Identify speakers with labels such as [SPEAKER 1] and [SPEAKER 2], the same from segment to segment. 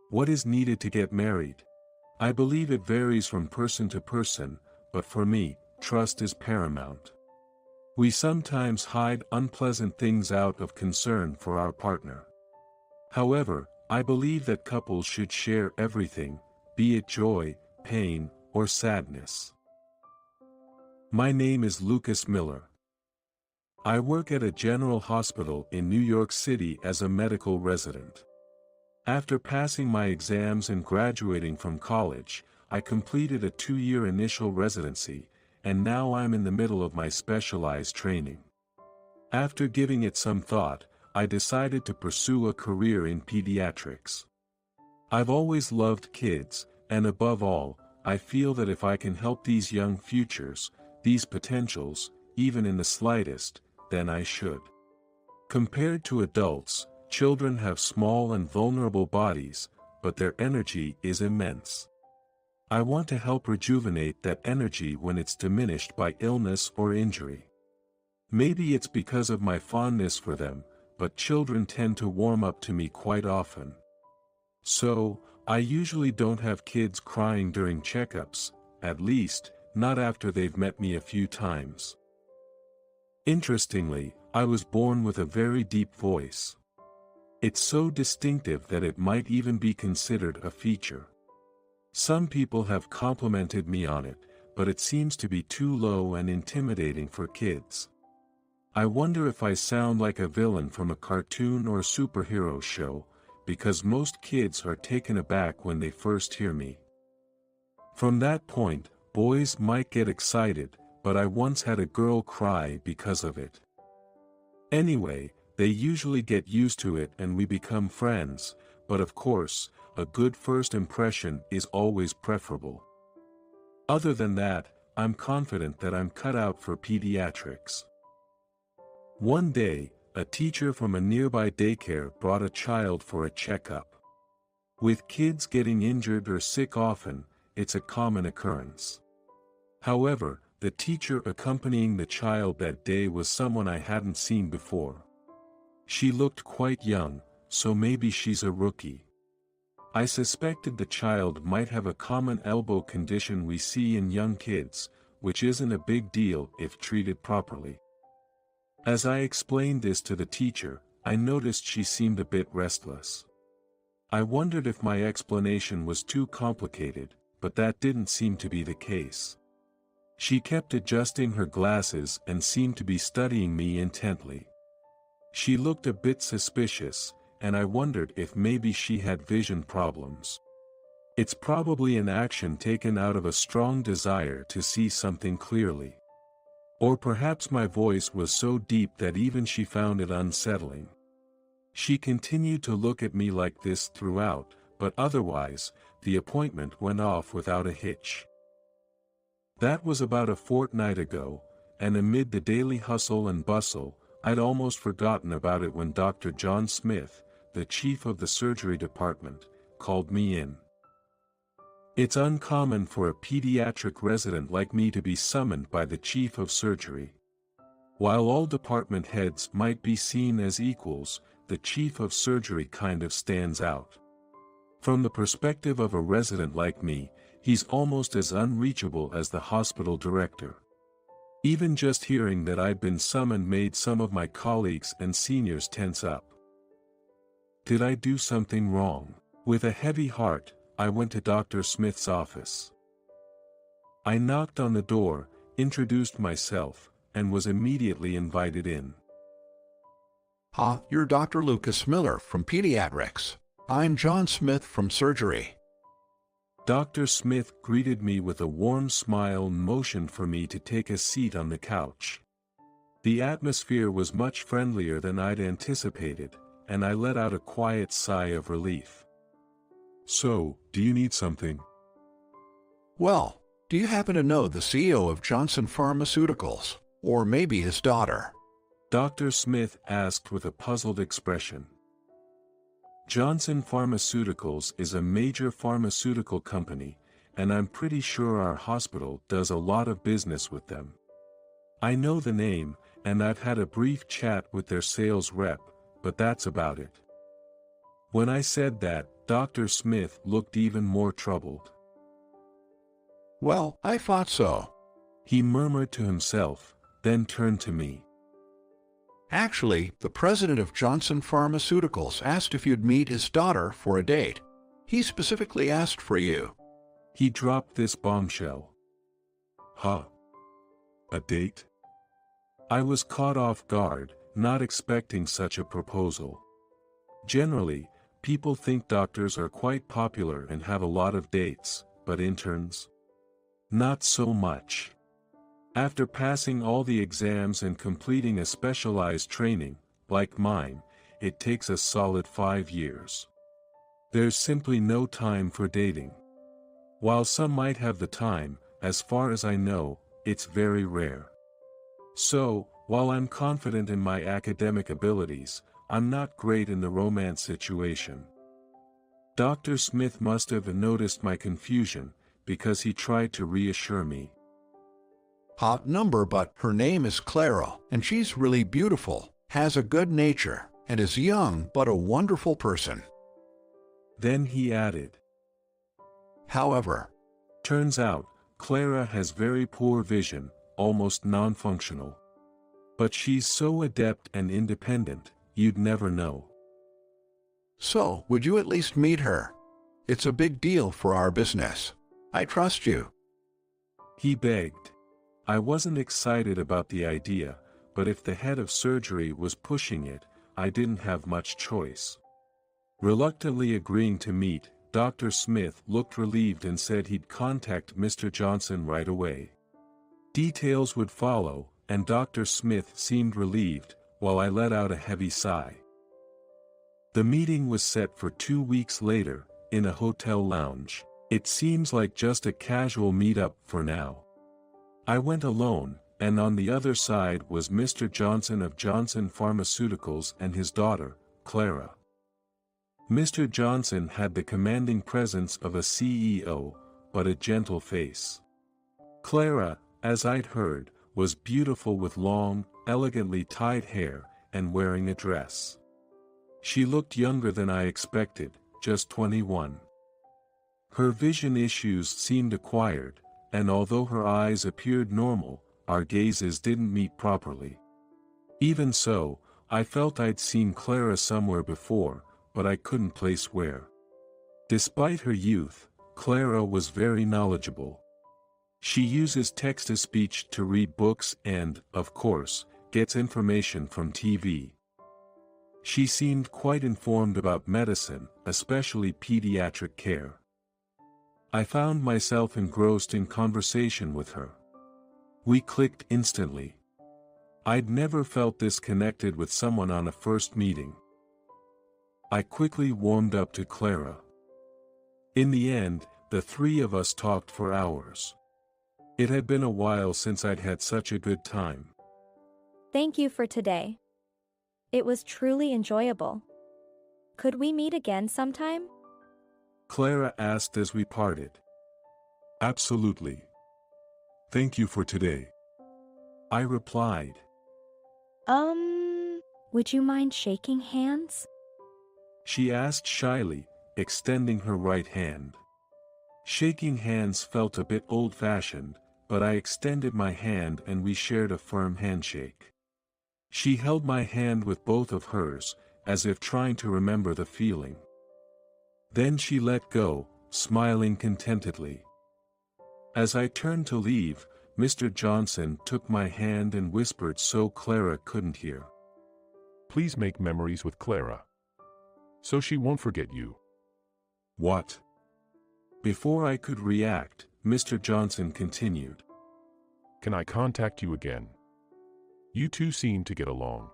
[SPEAKER 1] What is needed to get married? I believe it varies from person to person, but for me, trust is paramount. We sometimes hide unpleasant things out of concern for our partner. However, I believe that couples should share everything, be it joy, pain, or sadness. My name is Lucas Miller. I work at a general hospital in New York City as a medical resident. After passing my exams and graduating from college, I completed a 2-year initial residency, and now I'm in the middle of my specialized training. After giving it some thought, I decided to pursue a career in pediatrics. I've always loved kids, and above all, I feel that if I can help these young futures, these potentials, even in the slightest, then I should. Compared to adults, children have small and vulnerable bodies, but their energy is immense. I want to help rejuvenate that energy when it's diminished by illness or injury. Maybe it's because of my fondness for them, but children tend to warm up to me quite often. So, I usually don't have kids crying during checkups, at least, not after they've met me a few times. Interestingly, I was born with a very deep voice. It's so distinctive that it might even be considered a feature. Some people have complimented me on it, but it seems to be too low and intimidating for kids. I wonder if I sound like a villain from a cartoon or superhero show, because most kids are taken aback when they first hear me. From that point, boys might get excited, but I once had a girl cry because of it. Anyway, they usually get used to it and we become friends, but of course, a good first impression is always preferable. Other than that, I'm confident that I'm cut out for pediatrics. One day, a teacher from a nearby daycare brought a child for a checkup. With kids getting injured or sick often, it's a common occurrence. However, the teacher accompanying the child that day was someone I hadn't seen before. She looked quite young, so maybe she's a rookie. I suspected the child might have a common elbow condition we see in young kids, which isn't a big deal if treated properly. As I explained this to the teacher, I noticed she seemed a bit restless. I wondered if my explanation was too complicated, but that didn't seem to be the case. She kept adjusting her glasses and seemed to be studying me intently. She looked a bit suspicious, and I wondered if maybe she had vision problems. It's probably an action taken out of a strong desire to see something clearly. Or perhaps my voice was so deep that even she found it unsettling. She continued to look at me like this throughout, but otherwise, the appointment went off without a hitch. That was about a fortnight ago, and amid the daily hustle and bustle, I'd almost forgotten about it when Dr. John Smith, the chief of the surgery department, called me in. It's uncommon for a pediatric resident like me to be summoned by the chief of surgery. While all department heads might be seen as equals, the chief of surgery kind of stands out. From the perspective of a resident like me, he's almost as unreachable as the hospital director. Even just hearing that I'd been summoned made some of my colleagues and seniors tense up. Did I do something wrong? With a heavy heart, I went to Dr. Smith's office. I knocked on the door, introduced myself, and was immediately invited in.
[SPEAKER 2] You're Dr. Lucas Miller from Pediatrics. I'm John Smith from Surgery.
[SPEAKER 1] Dr. Smith greeted me with a warm smile and motioned for me to take a seat on the couch. The atmosphere was much friendlier than I'd anticipated, and I let out a quiet sigh of relief. So, do you need something?
[SPEAKER 2] Well, do you happen to know the CEO of Johnson Pharmaceuticals, or maybe his daughter?
[SPEAKER 1] Dr. Smith asked with a puzzled expression. Johnson Pharmaceuticals is a major pharmaceutical company, and I'm pretty sure our hospital does a lot of business with them. I know the name, and I've had a brief chat with their sales rep, but that's about it. When I said that, Dr. Smith looked even more troubled.
[SPEAKER 2] Well, I thought so.
[SPEAKER 1] He murmured to himself, then turned to me.
[SPEAKER 2] Actually, the president of Johnson Pharmaceuticals asked if you'd meet his daughter for a date. He specifically asked for you.
[SPEAKER 1] He dropped this bombshell. Huh? A date? I was caught off guard, not expecting such a proposal. Generally, people think doctors are quite popular and have a lot of dates, but interns? Not so much. After passing all the exams and completing a specialized training, like mine, it takes a solid 5 years. There's simply no time for dating. While some might have the time, as far as I know, it's very rare. So, while I'm confident in my academic abilities, I'm not great in the romance situation. Dr. Smith must have noticed my confusion, because he tried to reassure me.
[SPEAKER 2] Hot number, but her name is Clara, and she's really beautiful, has a good nature, and is young but a wonderful person.
[SPEAKER 1] Then he added.
[SPEAKER 2] However,
[SPEAKER 1] Turns out, Clara has very poor vision, almost non-functional. But she's so adept and independent, you'd never know.
[SPEAKER 2] So, would you at least meet her? It's a big deal for our business. I trust you.
[SPEAKER 1] He begged. I wasn't excited about the idea, but if the head of surgery was pushing it, I didn't have much choice. Reluctantly agreeing to meet, Dr. Smith looked relieved and said he'd contact Mr. Johnson right away. Details would follow, and Dr. Smith seemed relieved, while I let out a heavy sigh. The meeting was set for 2 weeks later, in a hotel lounge. It seems like just a casual meetup for now. I went alone, and on the other side was Mr. Johnson of Johnson Pharmaceuticals and his daughter, Clara. Mr. Johnson had the commanding presence of a CEO, but a gentle face. Clara, as I'd heard, was beautiful with long, elegantly tied hair, and wearing a dress. She looked younger than I expected, just 21. Her vision issues seemed acquired, and although her eyes appeared normal, our gazes didn't meet properly. Even so, I felt I'd seen Clara somewhere before, but I couldn't place where. Despite her youth, Clara was very knowledgeable. She uses text-to-speech to read books and, of course, gets information from TV. She seemed quite informed about medicine, especially pediatric care. I found myself engrossed in conversation with her. We clicked instantly. I'd never felt this connected with someone on a first meeting. I quickly warmed up to Clara. In the end, the three of us talked for hours. It had been a while since I'd had such a good time.
[SPEAKER 3] Thank you for today. It was truly enjoyable. Could we meet again sometime?
[SPEAKER 1] Clara asked as we parted. Absolutely. Thank you for today. I replied.
[SPEAKER 3] Would you mind shaking hands?
[SPEAKER 1] She asked shyly, extending her right hand. Shaking hands felt a bit old-fashioned, but I extended my hand and we shared a firm handshake. She held my hand with both of hers, as if trying to remember the feeling. Then she let go, smiling contentedly. As I turned to leave, Mr. Johnson took my hand and whispered so Clara couldn't hear.
[SPEAKER 4] Please make memories with Clara, so she won't forget you.
[SPEAKER 1] What? Before I could react, Mr. Johnson continued.
[SPEAKER 4] Can I contact you again? You two seem to get along.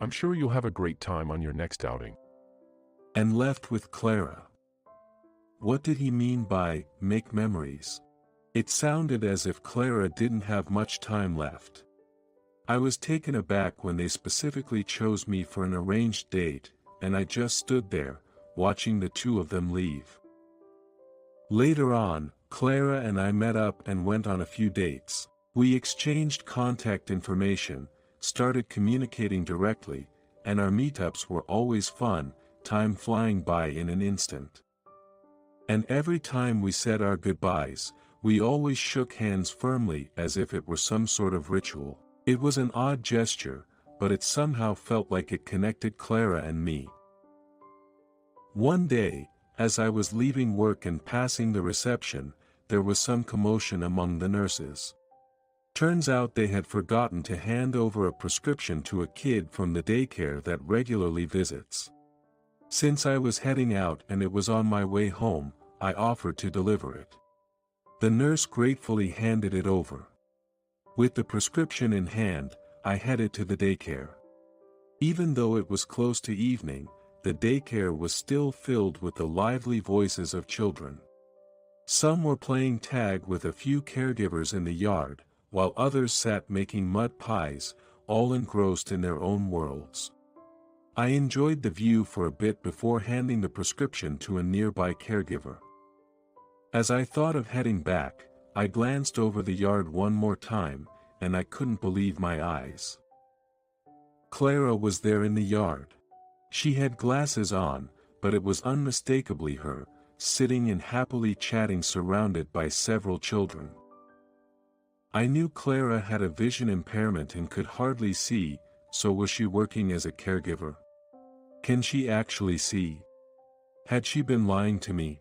[SPEAKER 4] I'm sure you'll have a great time on your next outing.
[SPEAKER 1] And left with Clara. What did he mean by, make memories? It sounded as if Clara didn't have much time left. I was taken aback when they specifically chose me for an arranged date, and I just stood there, watching the two of them leave. Later on, Clara and I met up and went on a few dates. We exchanged contact information, started communicating directly, and our meetups were always fun, time flying by in an instant. And every time we said our goodbyes, we always shook hands firmly as if it were some sort of ritual. It was an odd gesture, but it somehow felt like it connected Clara and me. One day, as I was leaving work and passing the reception, there was some commotion among the nurses. Turns out they had forgotten to hand over a prescription to a kid from the daycare that regularly visits. Since I was heading out and it was on my way home, I offered to deliver it. The nurse gratefully handed it over. With the prescription in hand, I headed to the daycare. Even though it was close to evening, the daycare was still filled with the lively voices of children. Some were playing tag with a few caregivers in the yard, while others sat making mud pies, all engrossed in their own worlds. I enjoyed the view for a bit before handing the prescription to a nearby caregiver. As I thought of heading back, I glanced over the yard one more time, and I couldn't believe my eyes. Clara was there in the yard. She had glasses on, but it was unmistakably her, sitting and happily chatting surrounded by several children. I knew Clara had a vision impairment and could hardly see, so was she working as a caregiver? Can she actually see? Had she been lying to me?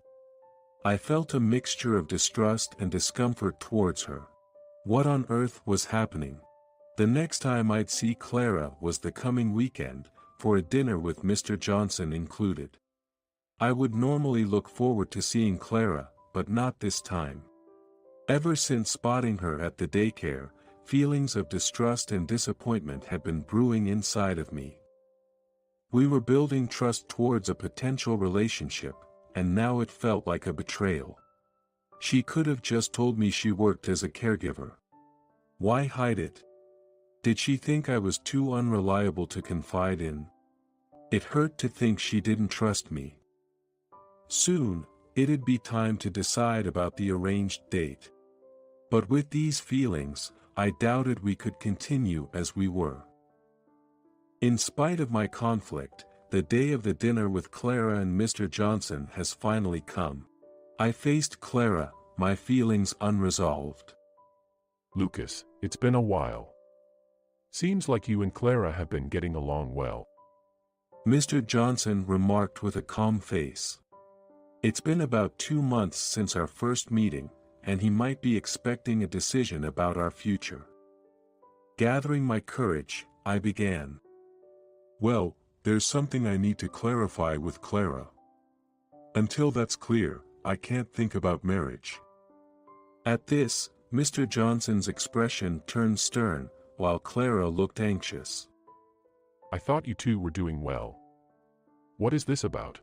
[SPEAKER 1] I felt a mixture of distrust and discomfort towards her. What on earth was happening? The next time I'd see Clara was the coming weekend, for a dinner with Mr. Johnson included. I would normally look forward to seeing Clara, but not this time. Ever since spotting her at the daycare, feelings of distrust and disappointment had been brewing inside of me. We were building trust towards a potential relationship, and now it felt like a betrayal. She could have just told me she worked as a caregiver. Why hide it? Did she think I was too unreliable to confide in? It hurt to think she didn't trust me. Soon, it'd be time to decide about the arranged date. But with these feelings, I doubted we could continue as we were. In spite of my conflict, the day of the dinner with Clara and Mr. Johnson has finally come. I faced Clara, my feelings unresolved.
[SPEAKER 4] Lucas, it's been a while. Seems like you and Clara have been getting along well.
[SPEAKER 1] Mr. Johnson remarked with a calm face. It's been about 2 months since our first meeting, and he might be expecting a decision about our future. Gathering my courage, I began. Well, there's something I need to clarify with Clara. Until that's clear, I can't think about marriage. At this, Mr. Johnson's expression turned stern, while Clara looked anxious.
[SPEAKER 4] I thought you two were doing well. What is this about?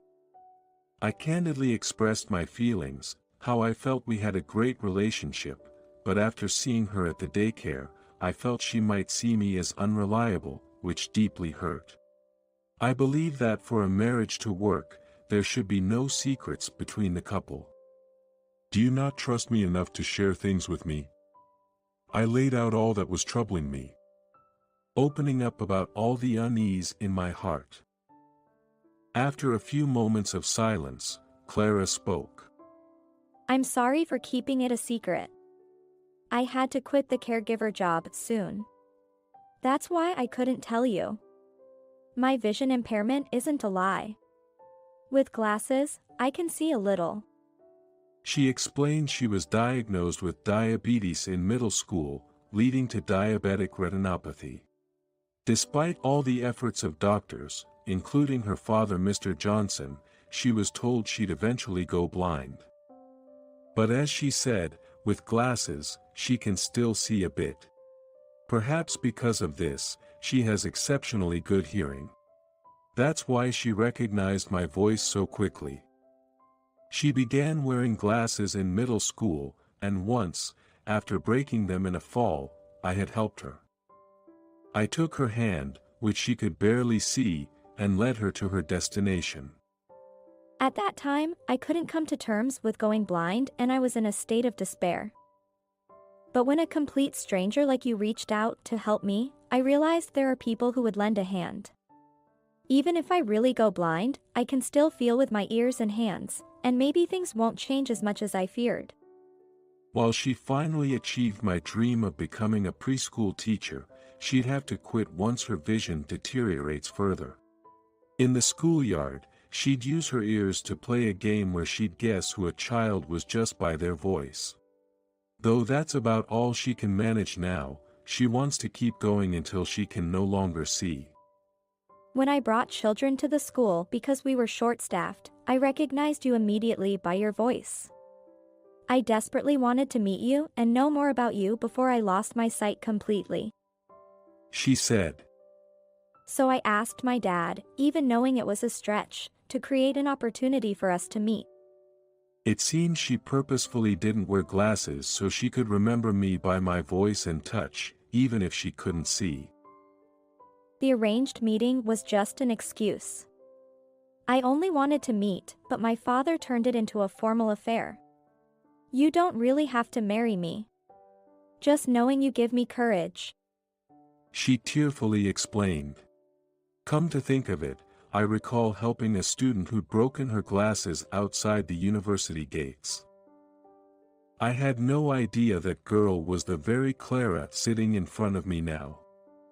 [SPEAKER 1] I candidly expressed my feelings, how I felt we had a great relationship, but after seeing her at the daycare, I felt she might see me as unreliable, which deeply hurt. I believe that for a marriage to work, there should be no secrets between the couple. Do you not trust me enough to share things with me? I laid out all that was troubling me, opening up about all the unease in my heart. After a few moments of silence, Clara spoke.
[SPEAKER 3] I'm sorry for keeping it a secret. I had to quit the caregiver job soon. That's why I couldn't tell you. My vision impairment isn't a lie. With glasses, I can see a little.
[SPEAKER 1] She explained she was diagnosed with diabetes in middle school, leading to diabetic retinopathy. Despite all the efforts of doctors, including her father Mr. Johnson, she was told she'd eventually go blind. But as she said, with glasses, she can still see a bit. Perhaps because of this, she has exceptionally good hearing. That's why she recognized my voice so quickly. She began wearing glasses in middle school, and once, after breaking them in a fall, I had helped her. I took her hand, which she could barely see, and led her to her destination.
[SPEAKER 3] At that time, I couldn't come to terms with going blind and I was in a state of despair. But when a complete stranger like you reached out to help me, I realized there are people who would lend a hand. Even if I really go blind, I can still feel with my ears and hands, and maybe things won't change as much as I feared.
[SPEAKER 1] While she finally achieved my dream of becoming a preschool teacher, she'd have to quit once her vision deteriorates further. In the schoolyard, she'd use her ears to play a game where she'd guess who a child was just by their voice. Though that's about all she can manage now, she wants to keep going until she can no longer see.
[SPEAKER 3] When I brought children to the school because we were short-staffed, I recognized you immediately by your voice. I desperately wanted to meet you and know more about you before I lost my sight completely.
[SPEAKER 1] She said.
[SPEAKER 3] So I asked my dad, even knowing it was a stretch, to create an opportunity for us to meet.
[SPEAKER 1] It seems she purposefully didn't wear glasses so she could remember me by my voice and touch, even if she couldn't see.
[SPEAKER 3] The arranged meeting was just an excuse. I only wanted to meet, but my father turned it into a formal affair. You don't really have to marry me. Just knowing you give me courage.
[SPEAKER 1] She tearfully explained. Come to think of it, I recall helping a student who'd broken her glasses outside the university gates. I had no idea that girl was the very Clara sitting in front of me now.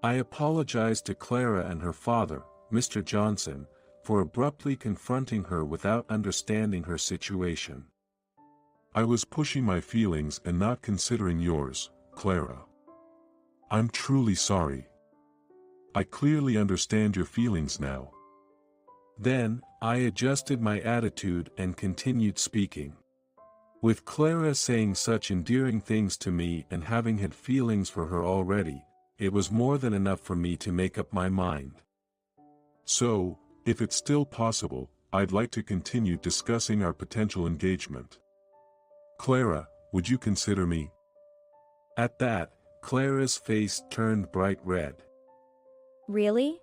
[SPEAKER 1] I apologized to Clara and her father, Mr. Johnson, for abruptly confronting her without understanding her situation. I was pushing my feelings and not considering yours, Clara. I'm truly sorry. I clearly understand your feelings now. Then, I adjusted my attitude and continued speaking. With Clara saying such endearing things to me and having had feelings for her already, it was more than enough for me to make up my mind. So, if it's still possible, I'd like to continue discussing our potential engagement. Clara, would you consider me? At that, Clara's face turned bright red.
[SPEAKER 3] Really?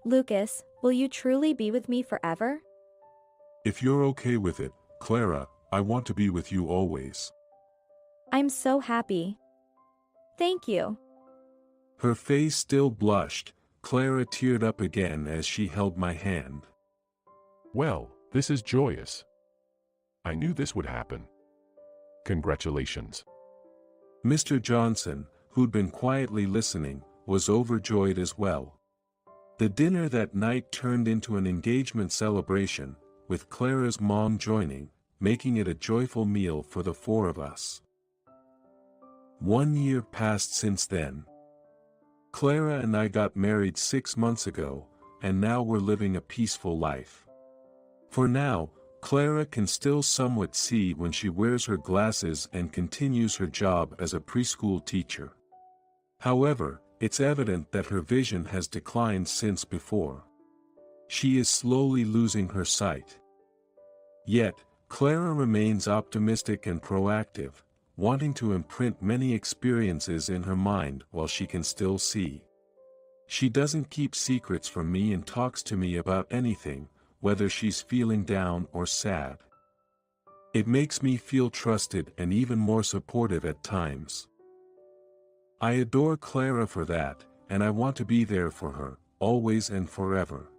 [SPEAKER 3] Lucas, will you truly be with me forever?
[SPEAKER 1] If you're okay with it, Clara, I want to be with you always.
[SPEAKER 3] I'm so happy. Thank you.
[SPEAKER 1] Her face still blushed. Clara teared up again as she held my hand.
[SPEAKER 4] Well, this is joyous. I knew this would happen. Congratulations.
[SPEAKER 1] Mr. Johnson, who'd been quietly listening, was overjoyed as well. The dinner that night turned into an engagement celebration, with Clara's mom joining, making it a joyful meal for the four of us. 1 year passed since then. Clara and I got married 6 months ago, and now we're living a peaceful life. For now, Clara can still somewhat see when she wears her glasses and continues her job as a preschool teacher. However, it's evident that her vision has declined since before. She is slowly losing her sight. Yet, Clara remains optimistic and proactive, wanting to imprint many experiences in her mind while she can still see. She doesn't keep secrets from me and talks to me about anything, whether she's feeling down or sad. It makes me feel trusted and even more supportive at times. I adore Clara for that, and I want to be there for her, always and forever.